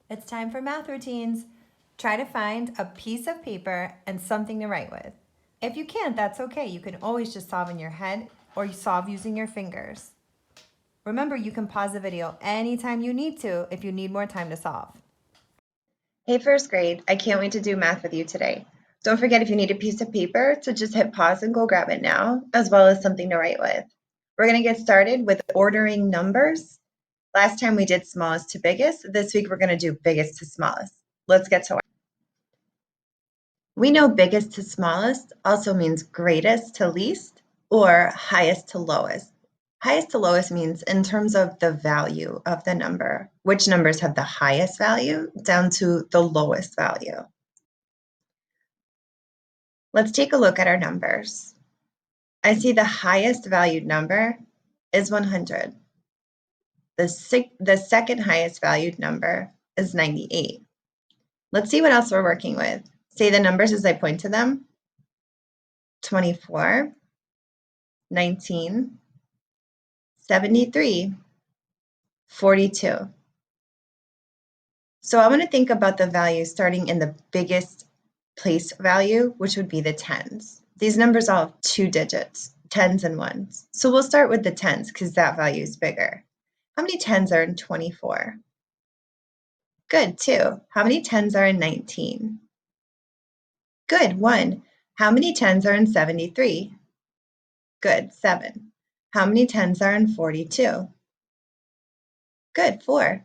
It's time for math routines. Try to find a piece of paper and something to write with. If you can't, that's okay. You can always just solve in your head or solve using your fingers. Remember, you can pause the video anytime you need to if you need more time to solve. Hey, first grade, I can't wait to do math with you today. Don't forget if you need a piece of paper to just hit pause and go grab it now, as well as something to write with. We're going to get started with ordering numbers. Last time we did smallest to biggest. This week we're going to do biggest to smallest. Let's get to it. We know biggest to smallest also means greatest to least or highest to lowest. Highest to lowest means in terms of the value of the number, which numbers have the highest value down to the lowest value. Let's take a look at our numbers. I see the highest valued number is 100. The second highest valued number is 98. Let's see what else we're working with. Say the numbers as I point to them. 24, 19, 73, 42. So I want to think about the values starting in the biggest place value, which would be the tens. These numbers all have 2 digits, tens and ones. So we'll start with the tens because that value is bigger. How many tens are in 24? Good, 2. How many tens are in 19? Good, 1. How many tens are in 73? Good, 7. How many tens are in 42? Good, 4.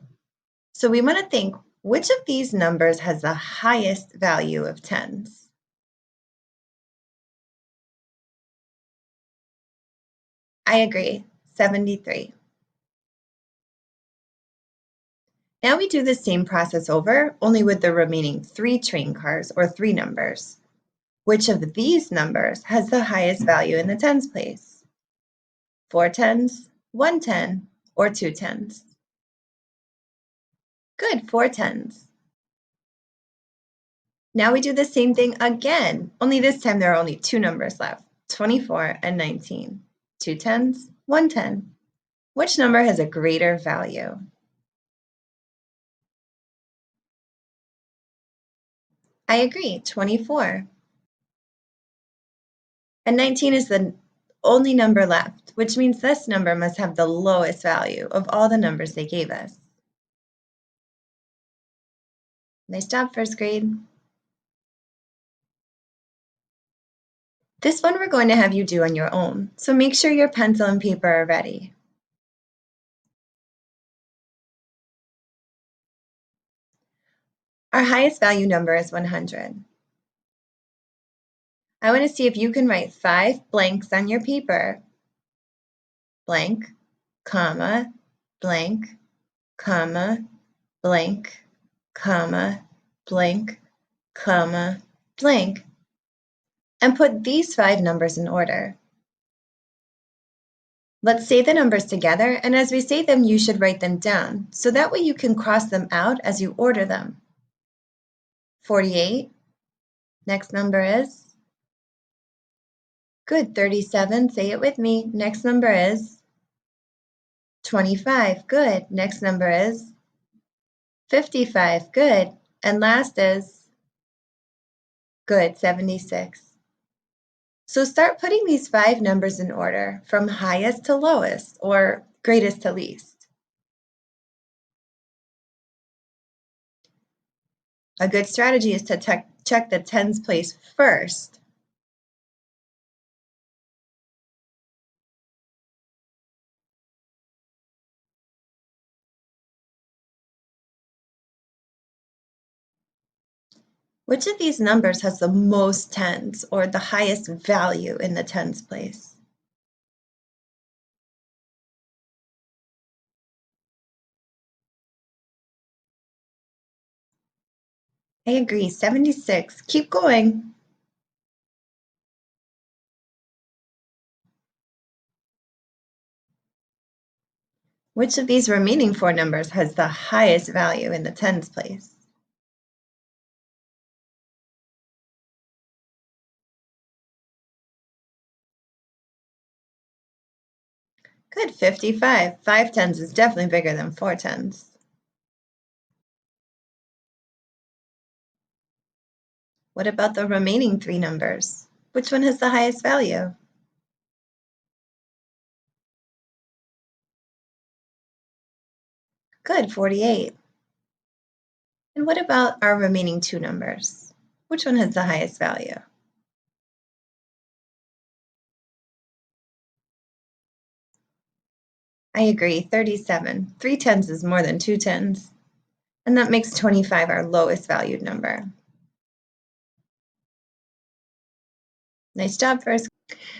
So we want to think, which of these numbers has the highest value of tens? I agree, 73. Now we do the same process over, only with the remaining 3 train cars or 3 numbers. Which of these numbers has the highest value in the tens place? 4 tens, 1 10, or 2 tens? Good, 4 tens. Now we do the same thing again, only this time there are only 2 numbers left, 24 and 19. 2 tens, 1 10. Which number has a greater value? I agree, 24. And 19 is the only number left, which means this number must have the lowest value of all the numbers they gave us. Nice job, first grade. This one we're going to have you do on your own, so make sure your pencil and paper are ready. Our highest value number is 100. I want to see if you can write 5 blanks on your paper. Blank, comma, blank, comma, blank, comma, blank, comma, blank, and put these 5 numbers in order. Let's say the numbers together, and as we say them, you should write them down, so that way you can cross them out as you order them. 48, next number is? Good, 37, say it with me. Next number is? 25, good. Next number is? 55, good. And last is? Good, 76. So start putting these 5 numbers in order from highest to lowest, or greatest to least. A good strategy is to check the tens place first. Which of these numbers has the most tens or the highest value in the tens place? I agree, 76. Keep going. Which of these remaining 4 numbers has the highest value in the tens place? Good, 55. 5 tens is definitely bigger than 4 tens. What about the remaining three numbers? Which one has the highest value? Good, 48. And what about our remaining two numbers? Which one has the highest value? I agree, 37. 3 tens is more than 2 tens. And that makes 25 our lowest valued number. Nice job, first.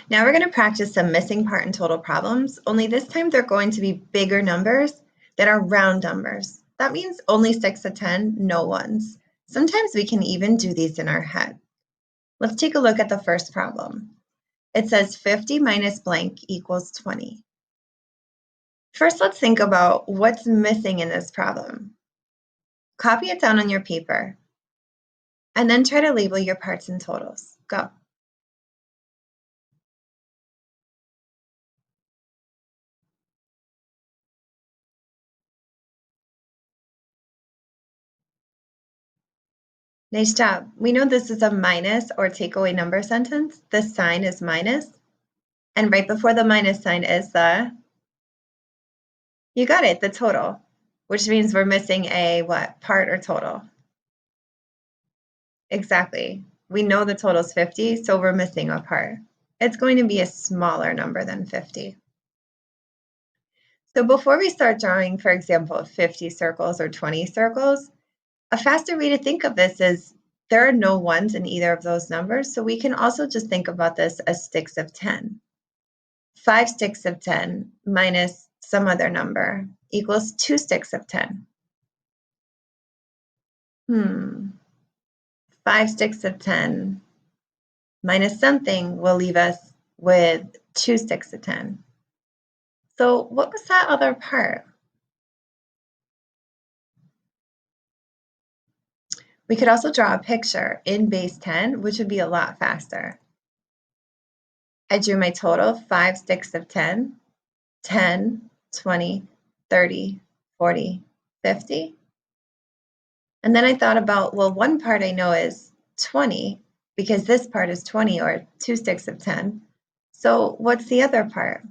Now we're going to practice some missing part and total problems, only this time they're going to be bigger numbers that are round numbers. That means only 6 of 10, no ones. Sometimes we can even do these in our head. Let's take a look at the first problem. It says 50 minus blank equals 20. First, let's think about what's missing in this problem. Copy it down on your paper, and then try to label your parts and totals. Go. Nice job. We know this is a minus or take away number sentence. The sign is minus, and right before the minus sign is you got it, the total, which means we're missing a what? Part or total? Exactly. We know the total is 50, so we're missing a part. It's going to be a smaller number than 50. So before we start drawing, for example, 50 circles or 20 circles, a faster way to think of this is there are no ones in either of those numbers, so we can also just think about this as sticks of 10. 5 sticks of 10 minus some other number equals 2 sticks of 10. 5 sticks of 10 minus something will leave us with 2 sticks of 10. So what was that other part? We could also draw a picture in base 10, which would be a lot faster. I drew my total, 5 sticks of 10, 10, 20, 30, 40, 50. And then I thought about, well, one part I know is 20 because this part is 20 or 2 sticks of 10. So what's the other part?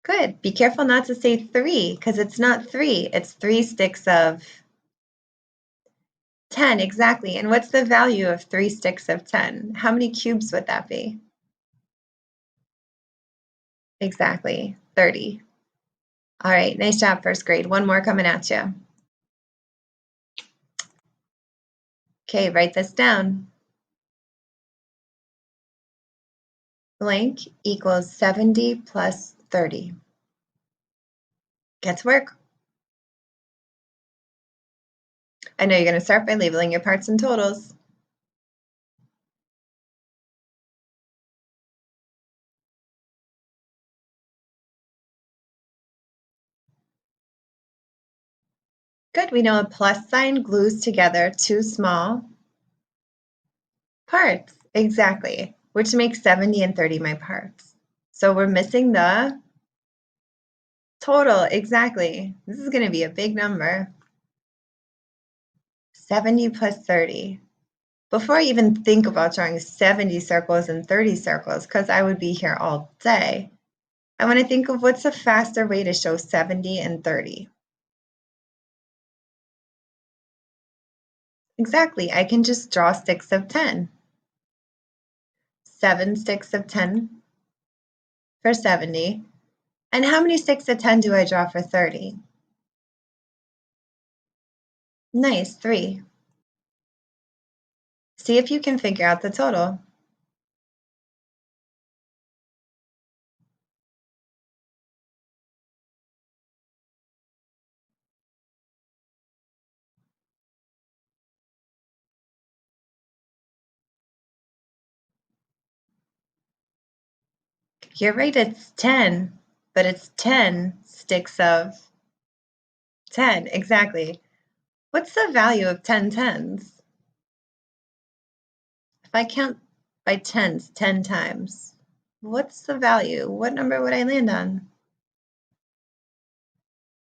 Good. Be careful not to say 3 because it's not 3. It's 3 sticks of 10, exactly. And what's the value of 3 sticks of 10? How many cubes would that be? Exactly, 30. All right, nice job, first grade. One more coming at you. Okay, write this down. Blank equals 70 plus 30. Get to work. I know you're going to start by labeling your parts and totals. Good, we know a plus sign glues together two small parts. Exactly, which makes 70 and 30 my parts. So we're missing the total, exactly. This is going to be a big number. 70 plus 30. Before I even think about drawing 70 circles and 30 circles, because I would be here all day, I want to think of what's a faster way to show 70 and 30. Exactly, I can just draw sticks of 10. 7 sticks of 10 for 70. And how many sticks of 10 do I draw for 30? Nice, 3. See if you can figure out the total. You're right, it's 10, but it's 10 sticks of 10, exactly. What's the value of 10 tens? If I count by tens 10 times, what's the value? What number would I land on?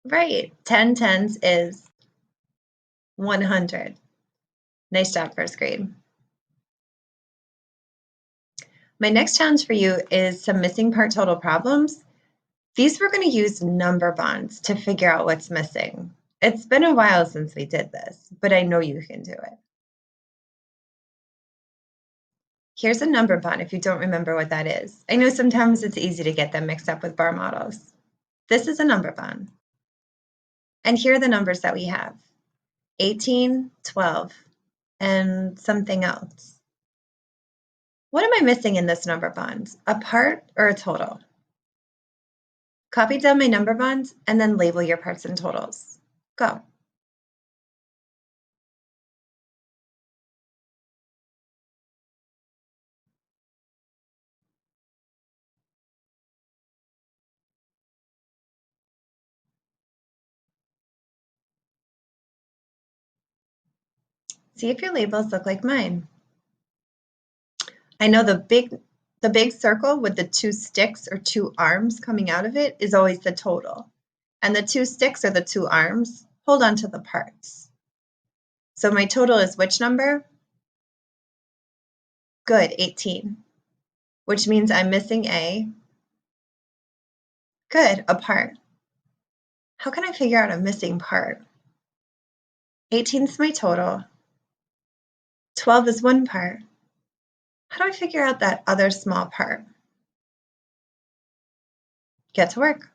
Right, 10 tens is 100. Nice job, first grade. My next challenge for you is some missing part total problems. These we're going to use number bonds to figure out what's missing. It's been a while since we did this, but I know you can do it. Here's a number bond if you don't remember what that is. I know sometimes it's easy to get them mixed up with bar models. This is a number bond. And here are the numbers that we have: 18, 12, and something else. What am I missing in this number bond? A part or a total? Copy down my number bonds and then label your parts and totals. Go. See if your labels look like mine. I know the big circle with the two sticks or two arms coming out of it is always the total. And the two sticks or the two arms hold on to the parts. So my total is which number? Good, 18, which means I'm missing a, good, a part. How can I figure out a missing part? 18 is my total. 12 is one part. How do I figure out that other small part? Get to work.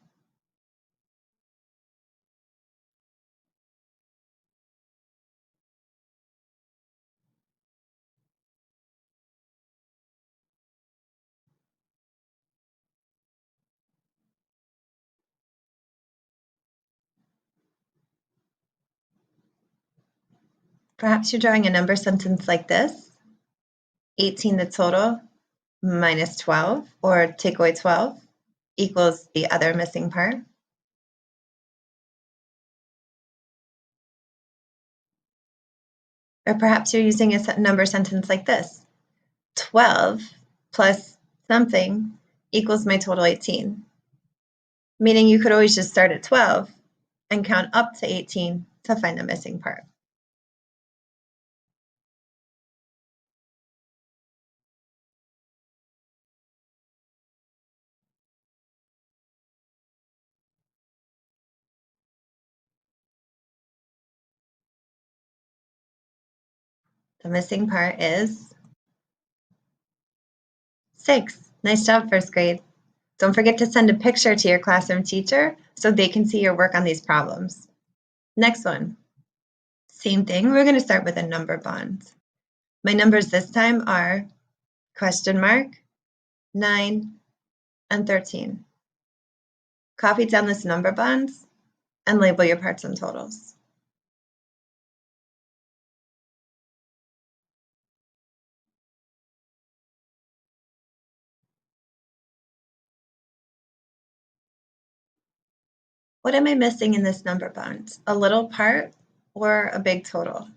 Perhaps you're drawing a number sentence like this: 18 the total minus 12, or take away 12, equals the other missing part. Or perhaps you're using a number sentence like this: 12 plus something equals my total 18. Meaning you could always just start at 12 and count up to 18 to find the missing part. The missing part is 6. Nice job, first grade. Don't forget to send a picture to your classroom teacher so they can see your work on these problems. Next one. Same thing, we're going to start with a number bond. My numbers this time are question mark, 9, and 13. Copy down this number bonds and label your parts and totals. What am I missing in this number bond? A little part or a big total?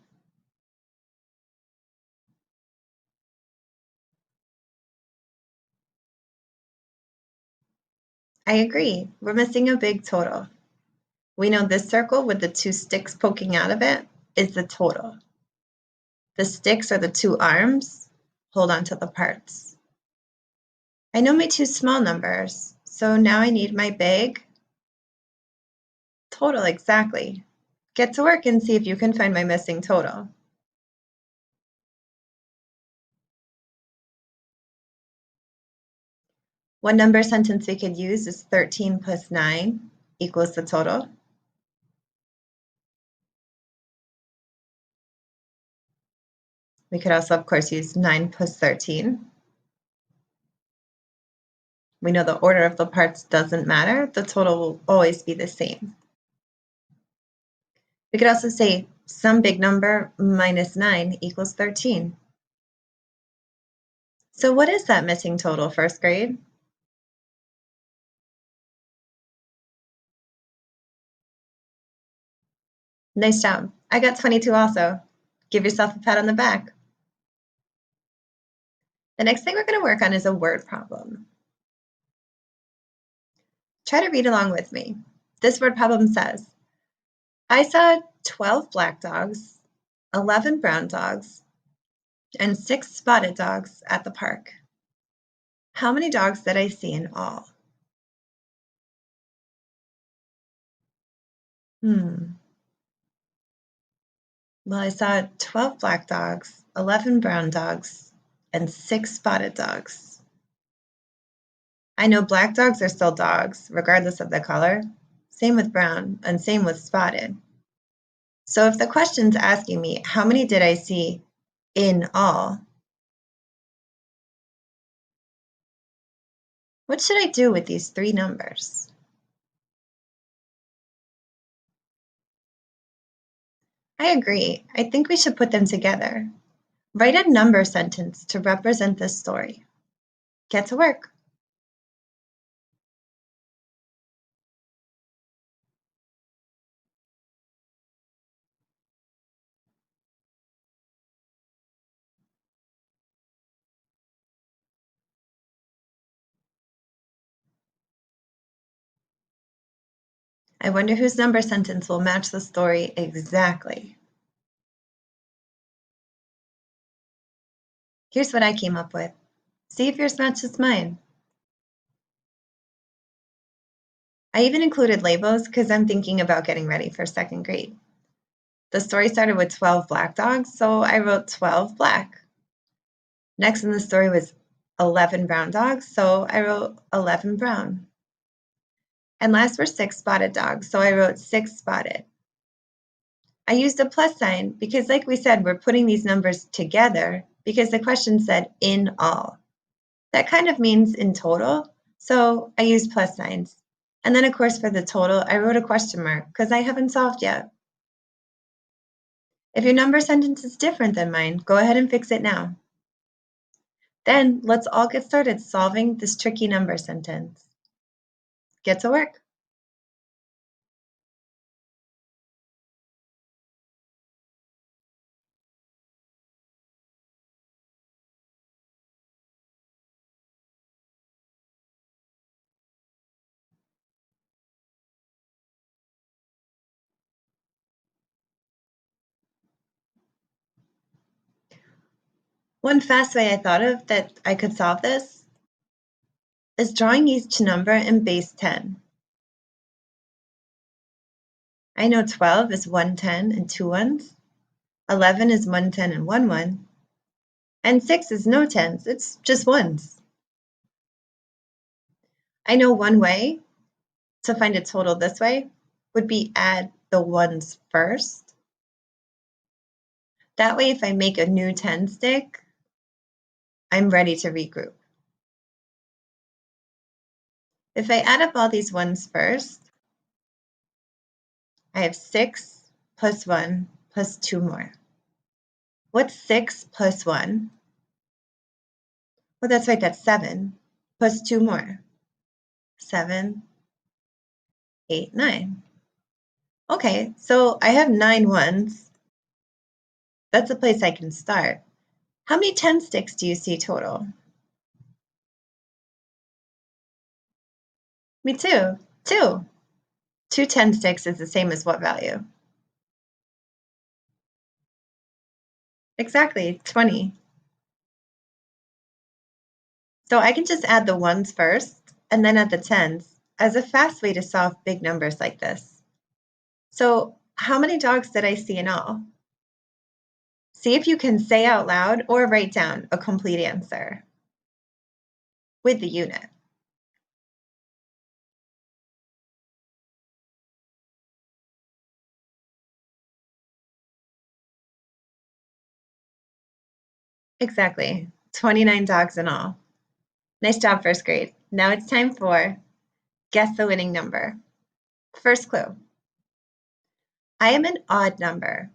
I agree, we're missing a big total. We know this circle with the two sticks poking out of it is the total. The sticks are the two arms. Hold on to the parts. I know my two small numbers, so now I need my big total, exactly. Get to work and see if you can find my missing total. One number sentence we could use is 13 plus 9 equals the total. We could also, of course, use 9 plus 13. We know the order of the parts doesn't matter. The total will always be the same. We could also say some big number minus 9 equals 13. So what is that missing total, first grade? Nice job. I got 22 also. Give yourself a pat on the back. The next thing we're going to work on is a word problem. Try to read along with me. This word problem says, I saw 12 black dogs 11 brown dogs, and 6 spotted dogs at the park. How many dogs did I see in all? Well, I saw 12 black dogs, 11 brown dogs, and 6 spotted dogs. I know black dogs are still dogs, regardless of the color. Same with brown, and same with spotted. So if the question's asking me, how many did I see in all? What should I do with these 3 numbers? I agree. I think we should put them together. Write a number sentence to represent this story. Get to work. I wonder whose number sentence will match the story exactly. Here's what I came up with. See if yours matches mine. I even included labels because I'm thinking about getting ready for second grade. The story started with 12 black dogs, so I wrote 12 black. Next in the story was 11 brown dogs, so I wrote 11 brown. And last were 6 spotted dogs, so I wrote 6 spotted. I used a plus sign because, like we said, we're putting these numbers together because the question said in all. That kind of means in total, so I used plus signs. And then, of course, for the total, I wrote a question mark because I haven't solved yet. If your number sentence is different than mine, go ahead and fix it now. Then let's all get started solving this tricky number sentence. Get to work. One fast way I thought of that I could solve this is drawing each number in base 10. I know 12 is 1 10 and 2 ones, 11 is 1 10 and 1 1, and 6 is no tens, it's just ones. I know one way to find a total this way would be add the ones first. That way, if I make a new 10 stick, I'm ready to regroup. If I add up all these ones first, I have 6 plus 1 plus 2 more. What's 6 plus 1? Well, that's right, that's 7 plus 2 more. 7, 8, 9. Okay, so I have 9 ones. That's a place I can start. How many 10 sticks do you see total? Me too. 2. 2 10 sticks is the same as what value? Exactly, 20. So I can just add the ones first and then add the tens as a fast way to solve big numbers like this. So how many dogs did I see in all? See if you can say out loud or write down a complete answer with the unit. Exactly, 29 dogs in all. Nice job, first grade. Now it's time for guess the winning number. First clue. I am an odd number.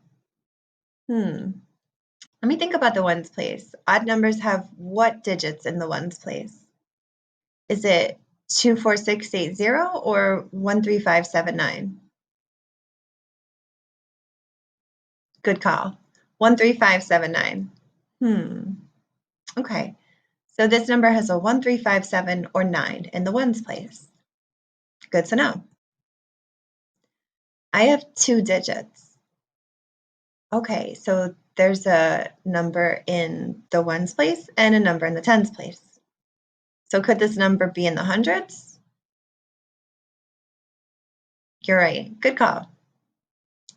Let me think about the ones place. Odd numbers have what digits in the ones place? Is it 24680 or 13579? Good call. 13579. Okay. So this number has a 1357 or 9 in the ones place. Good to know. I have 2 digits. Okay, so there's a number in the ones place and a number in the tens place. So could this number be in the hundreds? You're right. Good call.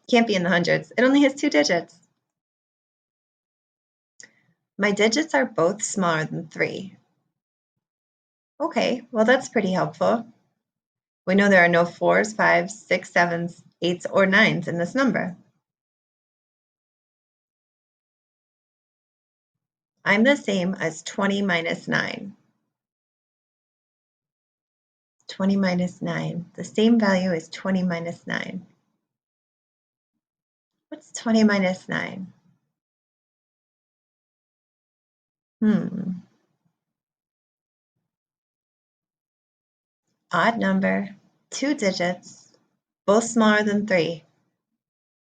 Can't be in the hundreds. It only has 2 digits. My digits are both smaller than 3. Okay, well, that's pretty helpful. We know there are no 4s, 5s, 6s, 7s, 8s, or 9s in this number. I'm the same as 20 minus 9. 20 minus 9. The same value as 20 minus 9. What's 20 minus 9? Odd number, 2 digits, both smaller than 3.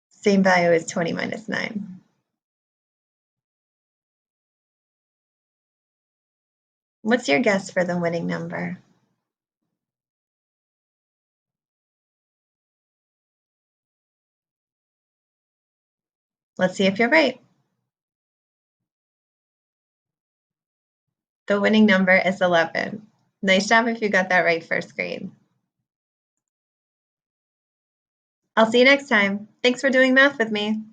Same value as 20 minus 9. What's your guess for the winning number? Let's see if you're right. The winning number is 11. Nice job if you got that right first grade. I'll see you next time. Thanks for doing math with me.